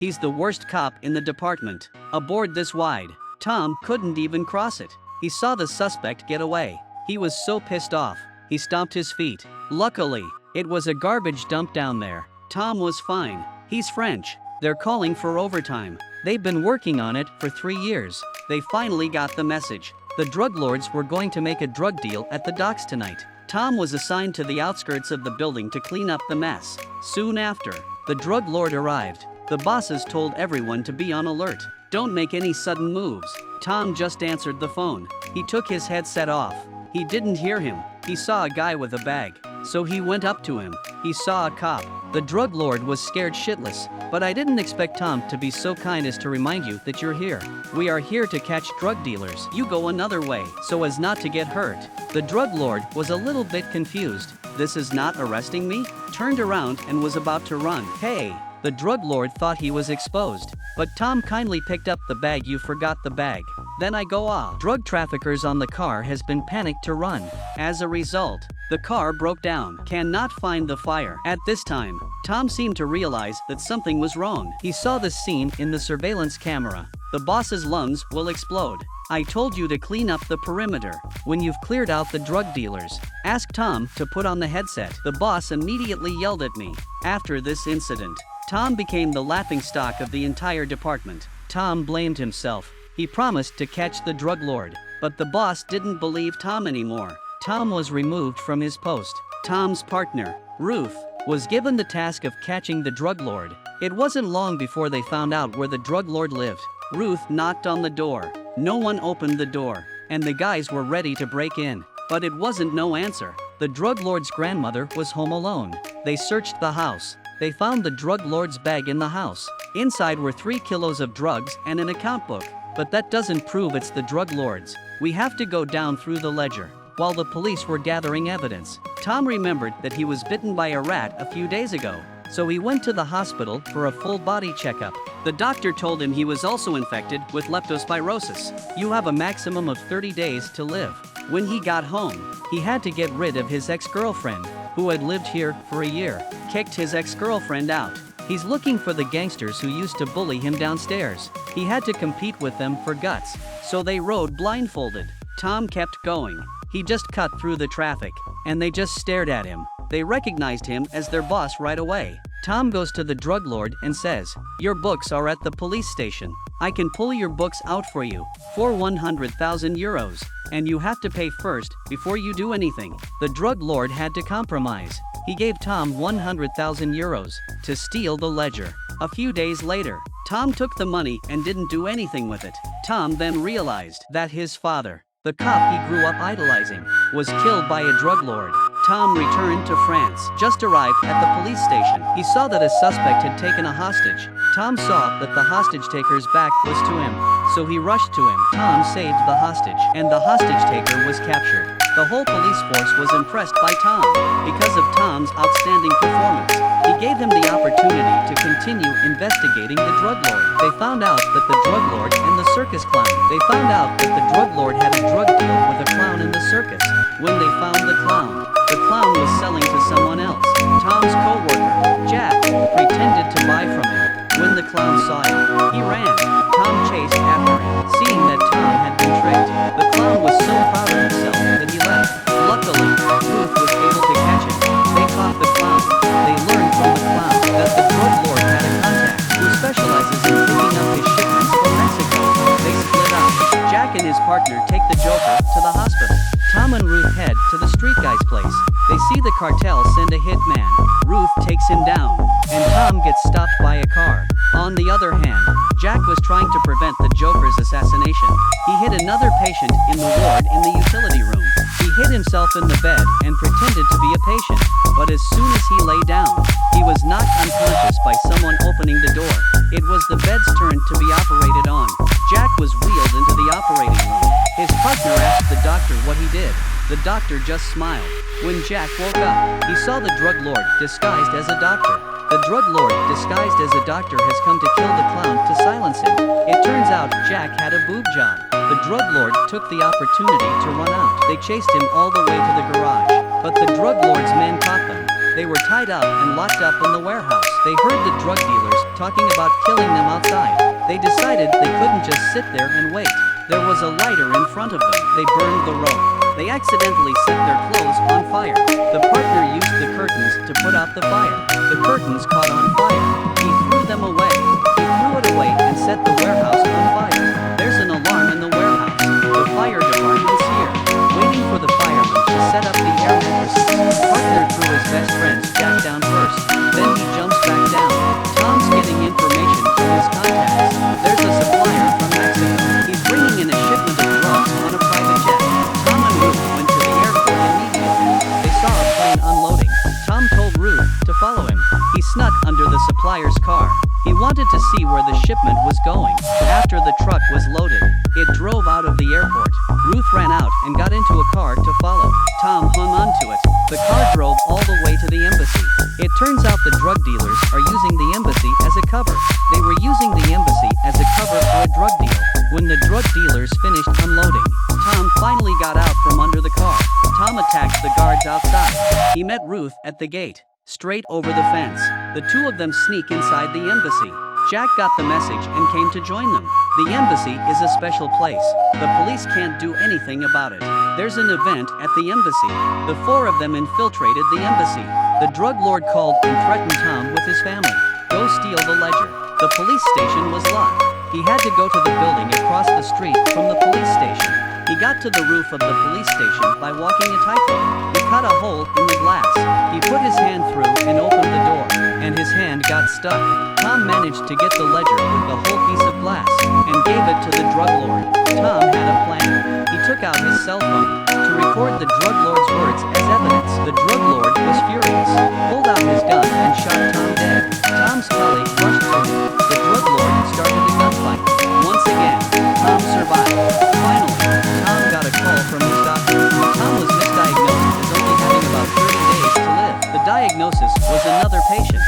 He's the worst cop in the department. A board this wide, Tom couldn't even cross it. He saw the suspect get away. He was so pissed off, he stomped his feet. Luckily, it was a garbage dump down there. Tom was fine. He's French. They're calling for overtime. They've been working on it for 3 years. They finally got the message. The drug lords were going to make a drug deal at the docks tonight. Tom was assigned to the outskirts of the building to clean up the mess. Soon after, the drug lord arrived. The bosses told everyone to be on alert. Don't make any sudden moves. Tom just answered the phone. He took his headset off. He didn't hear him. He saw a guy with a bag. So he went up to him. He saw a cop. The drug lord was scared shitless. But I didn't expect Tom to be so kind as to remind you that you're here. We are here to catch drug dealers. You go another way so as not to get hurt. The drug lord was a little bit confused. This is not arresting me? Turned around and was about to run. Hey! The drug lord thought he was exposed. But Tom kindly picked up the bag. You forgot the bag. Then I go drug traffickers on the car has been panicked to run. As a result, the car broke down. Cannot find the fire. At this time, Tom seemed to realize that something was wrong. He saw the scene in the surveillance camera. The boss's lungs will explode. I told you to clean up the perimeter. When you've cleared out the drug dealers, ask Tom to put on the headset. The boss immediately yelled at me. After this incident, Tom became the laughingstock of the entire department. Tom blamed himself. He promised to catch the drug lord, but the boss didn't believe Tom anymore. Tom was removed from his post. Tom's partner, Ruth, was given the task of catching the drug lord. It wasn't long before they found out where the drug lord lived. Ruth knocked on the door. No one opened the door, and the guys were ready to break in. But it wasn't no answer. The drug lord's grandmother was home alone. They searched the house. They found the drug lord's bag in the house. Inside were 3 kilos of drugs and an account book. But that doesn't prove it's the drug lord's. We have to go down through the ledger. While the police were gathering evidence, Tom remembered that he was bitten by a rat a few days ago. So he went to the hospital for a full body checkup. The doctor told him he was also infected with leptospirosis. You have a maximum of 30 days to live. When he got home, he had to get rid of his ex-girlfriend, who had lived here for a year. Kicked his ex-girlfriend out. He's looking for the gangsters who used to bully him downstairs. He had to compete with them for guts, so they rode blindfolded. Tom kept going. He just cut through the traffic, and they just stared at him. They recognized him as their boss right away. Tom goes to the drug lord and says, "Your books are at the police station. I can pull your books out for you for 100,000 euros, and you have to pay first before you do anything." The drug lord had to compromise. He gave Tom 100,000 euros to steal the ledger. A few days later, Tom took the money and didn't do anything with it. Tom then realized that his father, the cop he grew up idolizing, was killed by a drug lord. Tom returned to France, just arrived at the police station. He saw that a suspect had taken a hostage. Tom saw that the hostage taker's back was to him, so he rushed to him. Tom saved the hostage, and the hostage taker was captured. The whole police force was impressed by Tom. Because of Tom's outstanding performance, he gave them the opportunity to continue investigating the drug lord. They found out that the drug lord and the circus clown. They found out that the drug lord had a drug deal with a clown in the circus. When they found the clown was selling to someone else. Tom's co-worker, Jack, pretended to buy from him. When the clown saw him, he ran. Tom chased after him. Seeing that Tom had been tricked, the clown was so proud of himself that he left. Luckily, Ruth was able to catch him. They caught the clown. They learned from the clown that the drug lord had a contact who specializes in picking up his shipments from Mexico. They split up. Jack and his partner take the Joker to the hospital. Tom and Ruth head to the street guy's place. They see the cartel send a hitman. Ruth takes him down, and Tom gets stopped by a car. On the other hand, Jack was trying to prevent the Joker's assassination. He hit another patient in the ward in the utility room. He hid himself in the bed and pretended to be a patient, but as soon as he lay down, he was knocked unconscious by someone opening the door. It was the bed's turn to be operated on. Jack was wheeled into the operating room. His partner asked the doctor what he did. The doctor just smiled. When Jack woke up, he saw the drug lord disguised as a doctor. The drug lord disguised as a doctor has come to kill the clown to silence him. It turns out Jack had a boob job. The drug lord took the opportunity to run out. They chased him all the way to the garage, but the drug lord's men caught them. They were tied up and locked up in the warehouse. They heard the drug dealers talking about killing them outside. They decided they couldn't just sit there and wait. There was a lighter in front of them. They burned the rope. They accidentally set their clothes on fire. The partner used the curtains to put out the fire. The curtains caught on fire. He threw them away. He threw it away and set the warehouse on fire. There's an alarm in the warehouse. The fire department's here, waiting for the firemen to set up the air mattresses. Partner threw his best friend's jack down first. Then he jumps back down. Tom's getting information from his contacts. There's a supplier from Mexico. He's bringing in a shipment of drugs on a private jet. Tom and Ruth went to the airport immediately. They saw a plane unloading. Tom told Ruth to follow him. He snuck under the supplier's car. He wanted to see where the shipment was going. After the truck was loaded, it drove out of the airport. Ruth ran out and got into a car to follow. Tom hung onto it. The car drove all the way to the embassy. It turns out the drug dealers are using the embassy as a cover. They were using the embassy as a cover for a drug deal. When the drug dealers finished unloading, Tom finally got out from under the car. Tom attacked the guards outside. He met Ruth at the gate, straight over the fence. The two of them sneak inside the embassy. Jack got the message and came to join them. The embassy is a special place. The police can't do anything about it. There's an event at the embassy. The four of them infiltrated the embassy. The drug lord called and threatened Tom with his family. Go steal the ledger. The police station was locked. He had to go to the building across the street from the police station. He got to the roof of the police station by walking a tightrope. He cut a hole in the glass. He put his hand through and opened the door, and his hand got stuck. Tom managed to get the ledger with the whole piece of glass and gave it to the drug lord. Tom had a plan. He took out his cell phone to record the drug lord's words as evidence. The drug lord was furious, pulled out his gun and shot Tom dead. Tom's colleague rushed to him. The drug lord started a gunfight. Once again, Tom survived. Finally, Tom got a call from his doctor. Tom was misdiagnosed as only having about 30 days to live. The diagnosis was another patient.